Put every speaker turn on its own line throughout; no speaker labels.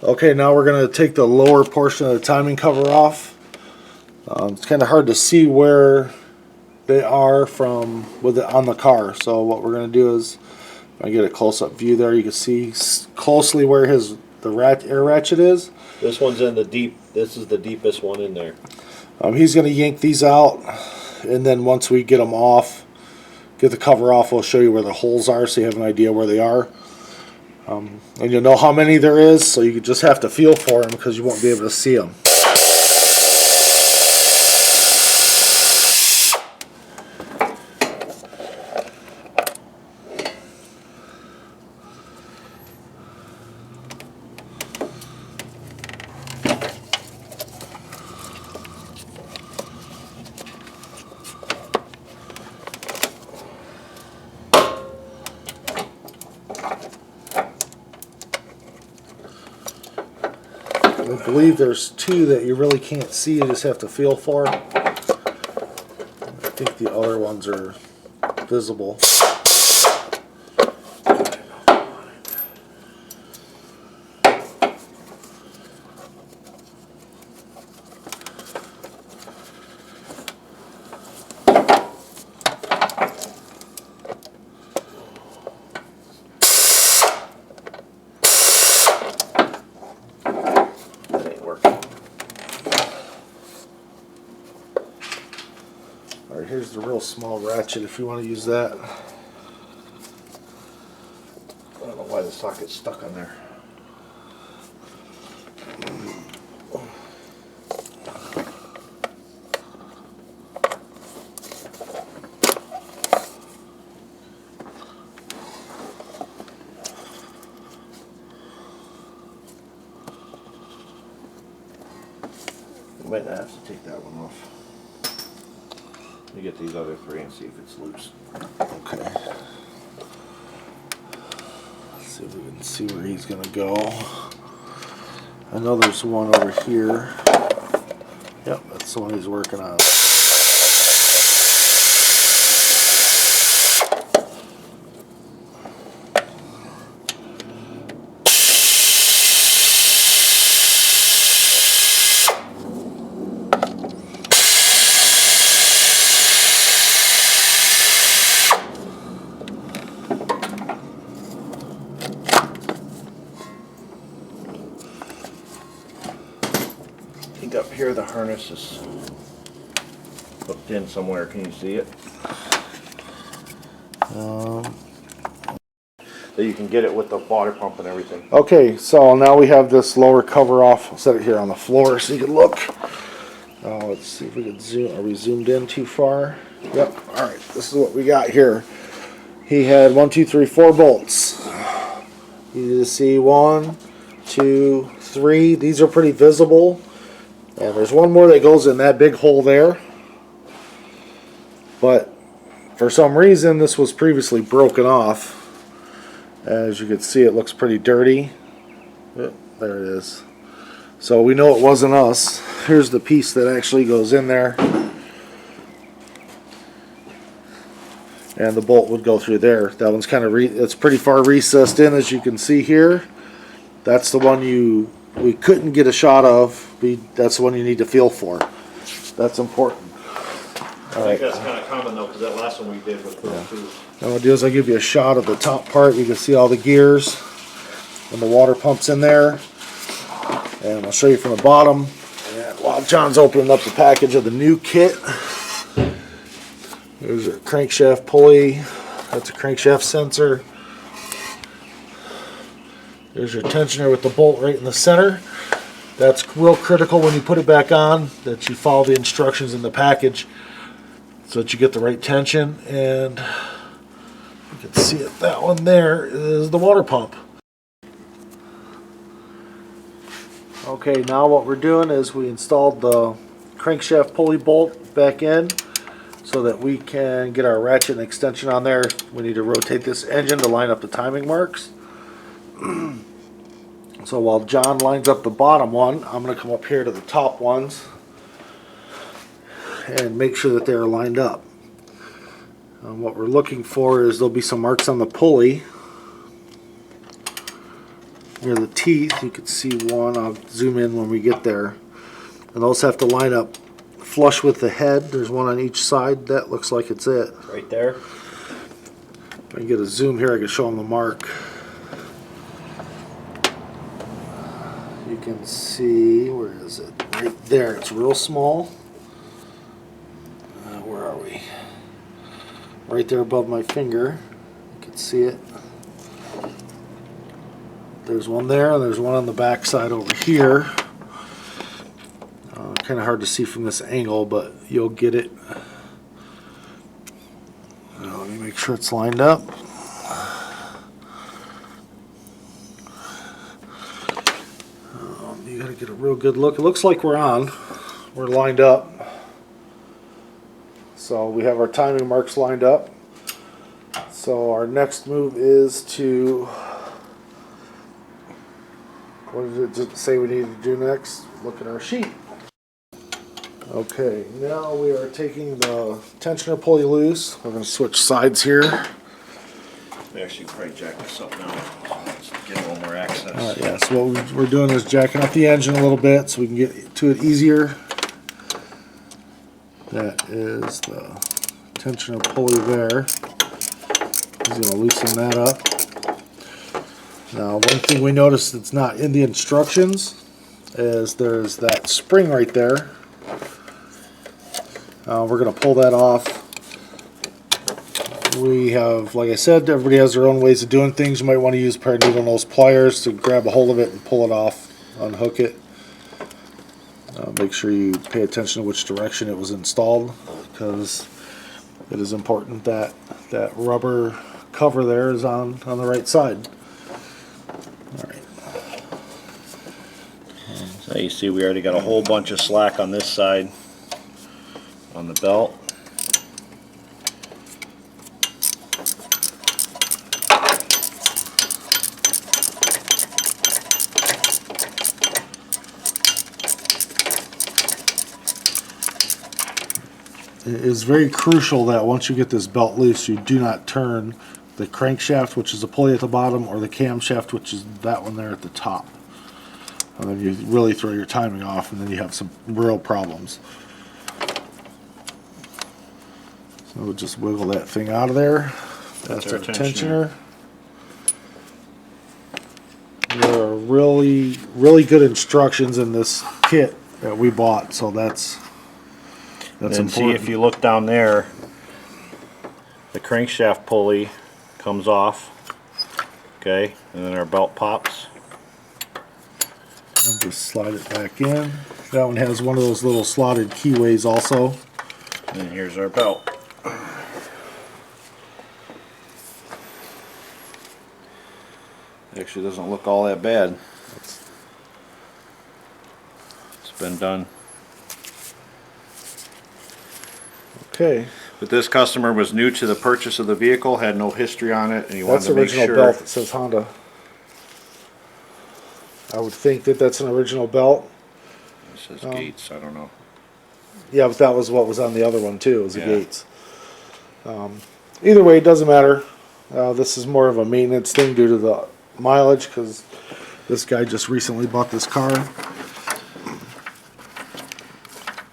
Okay, now we're going to take the lower portion of the timing cover off. It's kind of hard to see where they are from with it on the car. So what we're going to do is, if I get a close-up view there, you can see closely where the air ratchet is.
This one's in the deep. This is the deepest one in there.
He's going to yank these out, and then once we get them off, get the cover off, we'll show you where the holes are so you have an idea where they are. And you'll know how many there is, so you just have to feel for them because you won't be able to see them. I believe there's two that you really can't see, you just have to feel for. I think the other ones are visible. Alright, here's the real small ratchet if you want to use that. I don't know why the socket's stuck on there. You might not have to take that one off.
You get these other three and see if it's loose.
Okay. Let's see if we can see where he's going to go. I know there's one over here. Yep, that's the one he's working on.
I think up here the harness is hooked in somewhere. Can you see it? So you can get it with the water pump and everything.
Okay, so now we have this lower cover off. I'll set it here on the floor so you can look. Let's see if we can zoom. Are we zoomed in too far? Yep. All right, this is what we got here. He had 1, 2, 3, 4 bolts. You need to see 1, 2, 3. These are pretty visible. And there's one more that goes in that big hole there. But for some reason, this was previously broken off. As you can see, it looks pretty dirty. Yep, there it is. So we know it wasn't us. Here's the piece that actually goes in there. And the bolt would go through there. That one's kind of it's pretty far recessed in, as you can see here. That's the one we couldn't get a shot of. That's the one you need to feel for. That's important.
I think that's kind of common though, because that last one we did was those two.
Now what I'll do is I'll give you a shot of the top part. You can see all the gears and the water pumps in there. And I'll show you from the bottom. And while John's opening up the package of the new kit, there's a crankshaft pulley. That's a crankshaft sensor. There's your tensioner with the bolt right in the center. That's real critical when you put it back on, that you follow the instructions in the package so that you get the right tension. And you can see it, that one there is the water pump. Okay, now what we're doing is we installed the crankshaft pulley bolt back in so that we can get our ratchet and extension on there. We need to rotate this engine to line up the timing marks. So while John lines up the bottom one, I'm going to come up here to the top ones and make sure that they're lined up. What we're looking for is there'll be some marks on the pulley near the teeth. You can see one. I'll zoom in when we get there. And those have to line up flush with the head. There's one on each side. That looks like it's it.
Right there.
If I can get a zoom here, I can show them the mark. You can see, where is it? Right there. It's real small. Where are we? Right there above my finger. You can see it. There's one there, and there's one on the back side over here. Kind of hard to see from this angle, but you'll get it. Now, let me make sure it's lined up. You got to get a real good look. It looks like we're on. We're lined up. So we have our timing marks lined up. So our next move is to, what did it say we need to do next? Look at our sheet. Okay, now we are taking the tensioner pulley loose. We're going to switch sides here.
We actually probably jack this up now. Let's get a little more access.
Alright, yeah, so what we're doing is jacking up the engine a little bit so we can get to it easier. That is the tensioner pulley there. He's going to loosen that up. Now, one thing we noticed that's not in the instructions is there's that spring right there. We're going to pull that off. We have, like I said, everybody has their own ways of doing things. You might want to use a pair of needle nose pliers to grab a hold of it and pull it off, unhook it. Make sure you pay attention to which direction it was installed, because it is important that that rubber cover there is on the right side. Alright.
So you see we already got a whole bunch of slack on this side on the belt.
It is very crucial that once you get this belt loose, you do not turn the crankshaft, which is the pulley at the bottom, or the camshaft, which is that one there at the top. And then you really throw your timing off, and then you have some real problems. So we'll just wiggle that thing out of there. That's our tensioner. There are really, really good instructions in this kit that we bought, so that's important.
See, if you look down there, the crankshaft pulley comes off, okay, and then our belt pops.
And just slide it back in. That one has one of those little slotted keyways also.
And here's our belt. Actually doesn't look all that bad. It's been done.
Okay.
But this customer was new to the purchase of the vehicle, had no history on it, and he wanted
That's
to make
original
sure.
belt that says Honda. I would think that that's an original belt.
It says Gates, I don't know.
Yeah, but that was what was on the other one too, was the
Yeah.
Gates. Either way, it doesn't matter. This is more of a maintenance thing due to the mileage, because this guy just recently bought this car.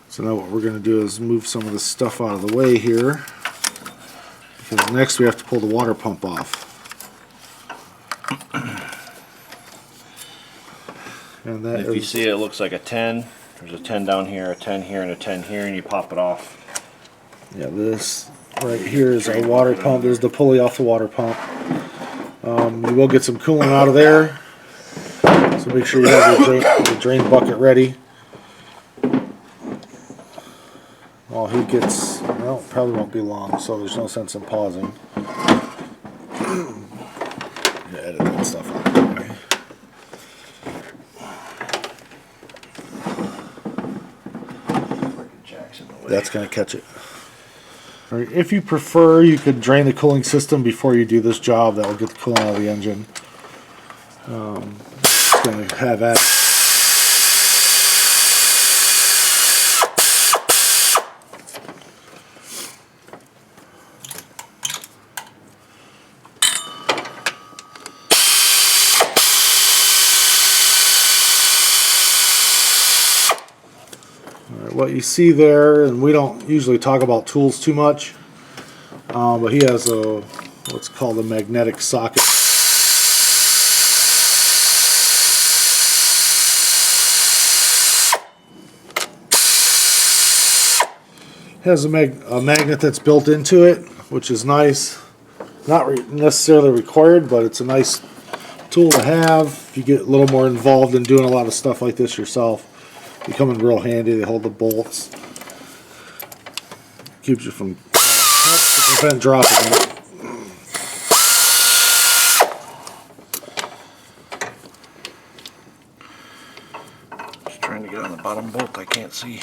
So now what we're going to do is move some of this stuff out of the way here, because next we have to pull the water pump off. And that
If you see it looks like a 10. There's a 10 down here, a 10 here, and a 10 here, and you pop it off.
yeah, this right here is our water pump. There's the pulley off the water pump. You will get some coolant out of there, so make sure you have your drain bucket ready. Well, he gets, well, probably won't be long, so there's no sense in pausing. Edit that stuff out. Okay. That's going to catch it. All right, if you prefer, you could drain the cooling system before you do this job. That will get the coolant out of the engine. It's going to have that. what you see there, and we don't usually talk about tools too much, but he has a what's called a magnetic socket. It has a magnet that's built into it, which is nice. Not necessarily required, but it's a nice tool to have. If you get a little more involved in doing a lot of stuff like this yourself, they come in real handy. They hold the bolts. Keeps you from to prevent dropping it.
Just trying to get on the bottom bolt. I can't see.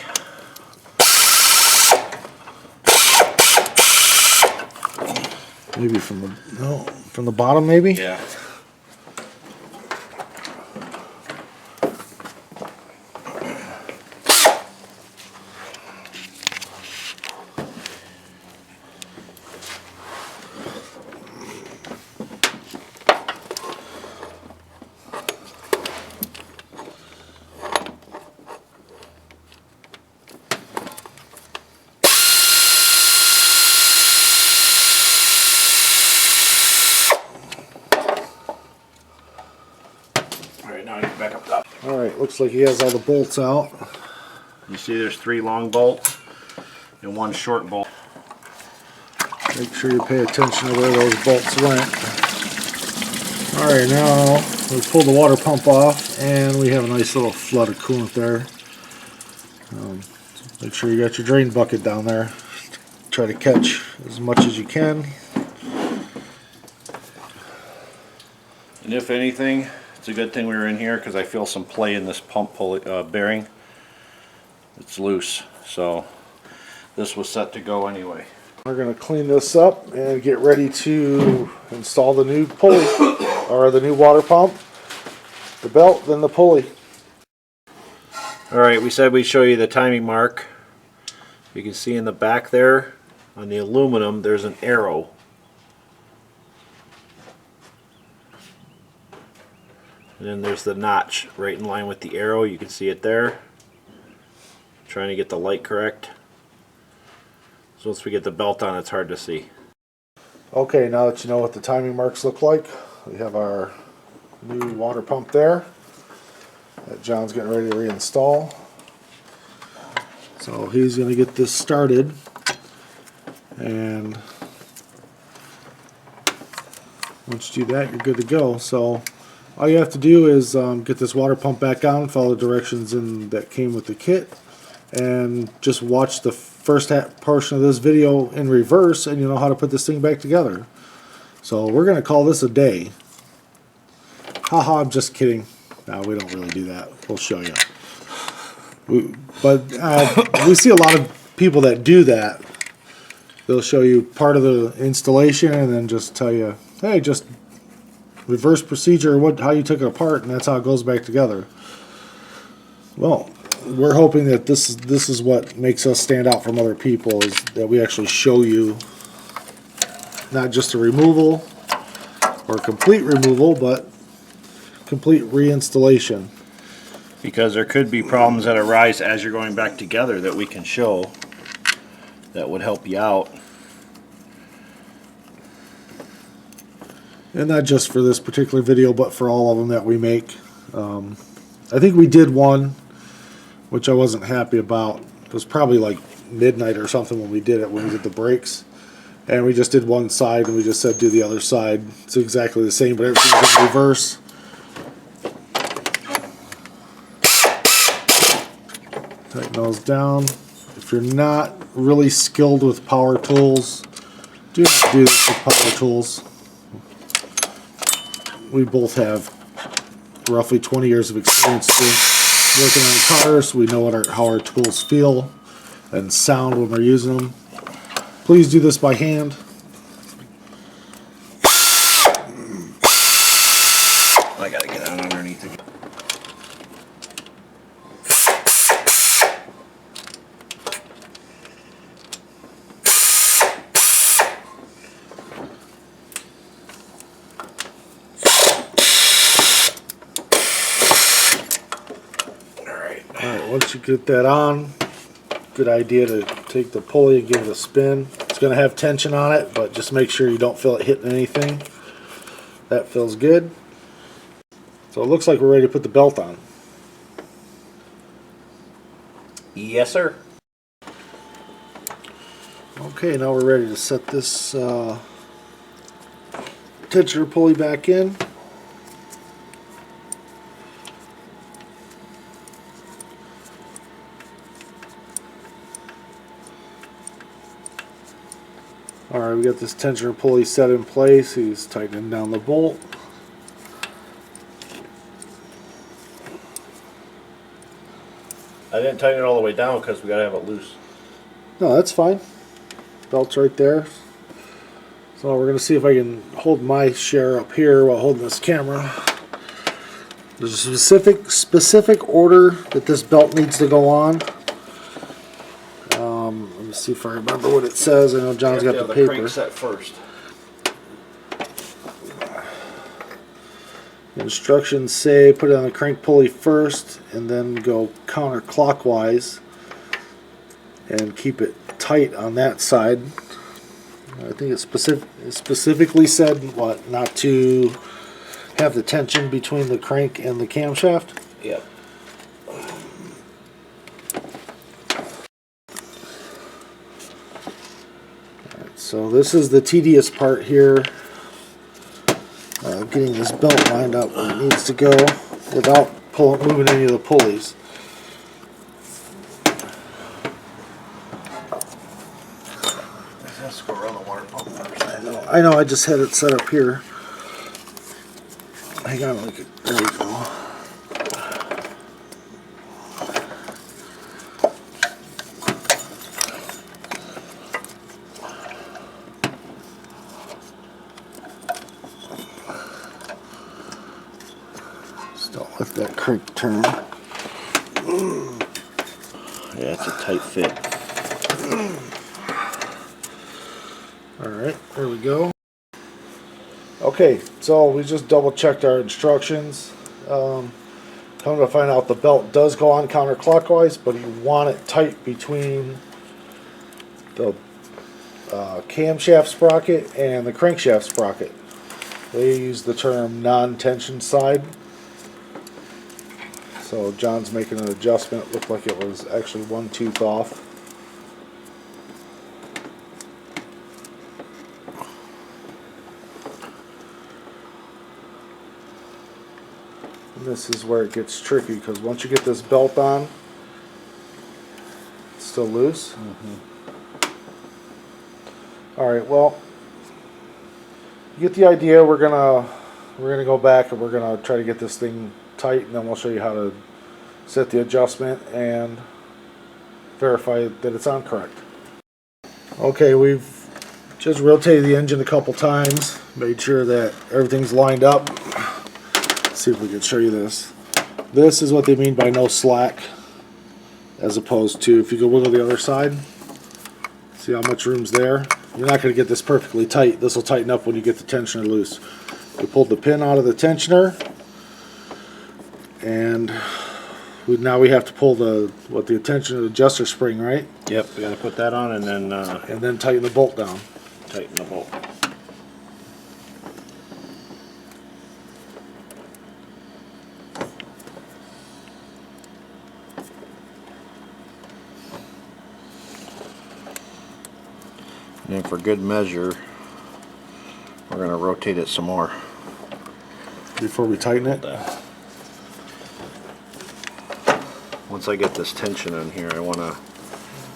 Maybe from the bottom, maybe.
Yeah. Now you back up top.
Alright, looks like he has all the bolts out.
You see there's 3 long bolts and 1 short bolt.
Make sure you pay attention to where those bolts went. Alright, now we pull the water pump off and we have a nice little flood of coolant there. Make sure you got your drain bucket down there. Try to catch as much as you can.
And if anything, it's a good thing we were in here because I feel some play in this pump pulley, bearing. It's loose, so this was set to go anyway.
We're going to clean this up and get ready to install the new pulley, or the new water pump, the belt, then the pulley.
Alright, we said we'd show you the timing mark. You can see in the back there on the aluminum there's an arrow. And then there's the notch right in line with the arrow. You can see it there. Trying to get the light correct. So once we get the belt on, it's hard to see.
Okay, now that you know what the timing marks look like, we have our new water pump there that John's getting ready to reinstall. So he's going to get this started, and once you do that, you're good to go. So all you have to do is get this water pump back on, follow the directions that came with the kit, and just watch the first portion of this video in reverse, and you know how to put this thing back together. So we're going to call this a day. Haha, I'm just kidding. No, we don't really do that. We'll show you. But we see a lot of people that do that. They'll show you part of the installation and then just tell you, hey, just reverse procedure, how you took it apart, and that's how it goes back together. Well, we're hoping that this is what makes us stand out from other people, is that we actually show you not just a removal or complete removal, but complete reinstallation.
Because there could be problems that arise as you're going back together that we can show that would help you out.
And not just for this particular video, but for all of them that we make. I think we did one which I wasn't happy about. It was probably like midnight or something when we did it, when we did the brakes. And we just did one side and we just said do the other side. It's exactly the same, but everything's in reverse. Tighten those down. If you're not really skilled with power tools, do not do this with power tools. We both have roughly 20 years of experience working on cars. We know how our tools feel and sound when we're using them. Please do this by hand.
I gotta get out underneath it.
Alright, once you get that on, good idea to take the pulley and give it a spin. It's going to have tension on it, but just make sure you don't feel it hitting anything. That feels good. So it looks like we're ready to put the belt on.
Yes, sir.
Okay, now we're ready to set this tensioner pulley back in. Alright, we got this tensioner pulley set in place. He's tightening down the bolt.
I didn't tighten it all the way down because we gotta have it loose.
No, that's fine. Belt's right there. So we're going to see if I can hold my share up here while holding this camera. There's a specific order that this belt needs to go on. Let me see if I remember what it says. I know John's got the paper.
Crank set first.
The instructions say put it on the crank pulley first and then go counterclockwise and keep it tight on that side. I think it specifically said what, not to have the tension between the crank and the camshaft.
Yep.
Alright, so this is the tedious part here, getting this belt lined up where it needs to go without moving any of the pulleys.
Let's go around the water pump first.
I know, I just had it set up here. Hang on, there we go. Just don't let that crank turn.
Yeah, it's a tight fit.
Alright, there we go. Okay, so we just double checked our instructions. Come to find out the belt does go on counterclockwise, but you want it tight between the camshaft sprocket and the crankshaft sprocket. They use the term non-tension side. So John's making an adjustment. It looked like it was actually one tooth off. And this is where it gets tricky, because once you get this belt on, it's still loose. Alright, well, you get the idea. We're gonna go back and we're gonna try to get this thing tight, and then we'll show you how to set the adjustment and verify that it's on correct. Okay, we've just rotated the engine a couple times, made sure that everything's lined up. Let's see if we can show you this. This is what they mean by no slack, as opposed to if you go wiggle the other side. See how much room's there? You're not going to get this perfectly tight. This will tighten up when you get the tensioner loose. We pulled the pin out of the tensioner, and now we have to pull the tensioner adjuster spring, right?
Yep, we gotta put that on and then
Tighten the bolt down.
tighten the bolt. And then for good measure, we're going to rotate it some more.
Before we tighten it?
Once I get this tension on here, I want to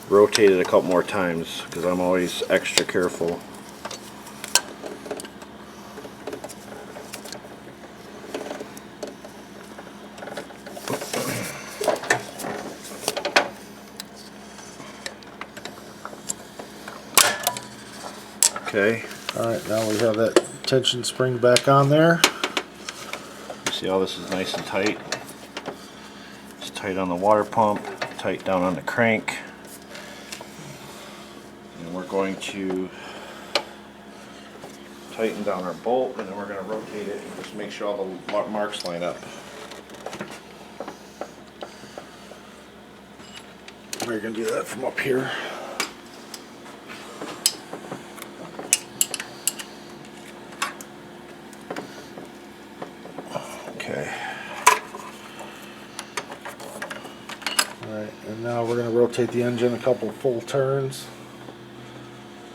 rotate it a couple more times because I'm always extra careful. Okay.
Alright, now we have that tension spring back on there.
You see how this is nice and tight? It's tight on the water pump, tight down on the crank. And we're going to tighten down our bolt, and then we're going to rotate it and just make sure all the marks line up.
Or you're gonna do that from up here. Okay. Alright, and now we're gonna rotate the engine a couple full turns.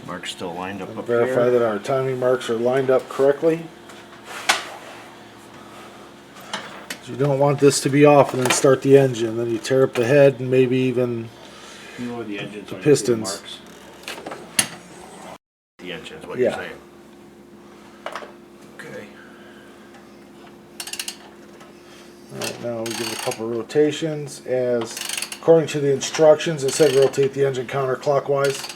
Mark's still lined up
And
up
verify
here.
that our timing marks are lined up correctly. You don't want this to be off and then start the engine. Then you tear up the head and maybe even
You know where the engine's
the
on
pistons.
marks? The engine's what
Yeah.
you're saying. Okay.
Alright, now we give it a couple rotations. As according to the instructions, it said rotate the engine counterclockwise.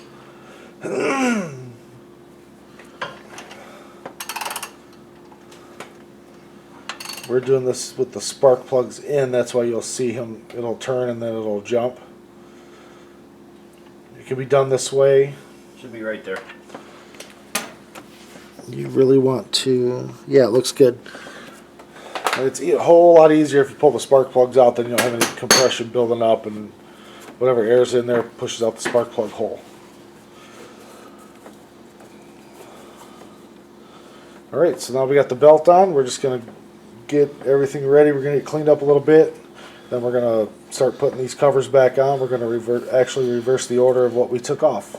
We're doing this with the spark plugs in, that's why you'll see him, it'll turn and then it'll jump. It can be done this way.
Should be right there.
You really want to, yeah, it looks good. And it's a whole lot easier if you pull the spark plugs out, then you don't have any compression building up and whatever air's in there pushes out the spark plug hole. Alright, so now we got the belt on, we're just going to get everything ready. We're going to get cleaned up a little bit. Then we're going to start putting these covers back on. We're going to actually reverse the order of what we took off.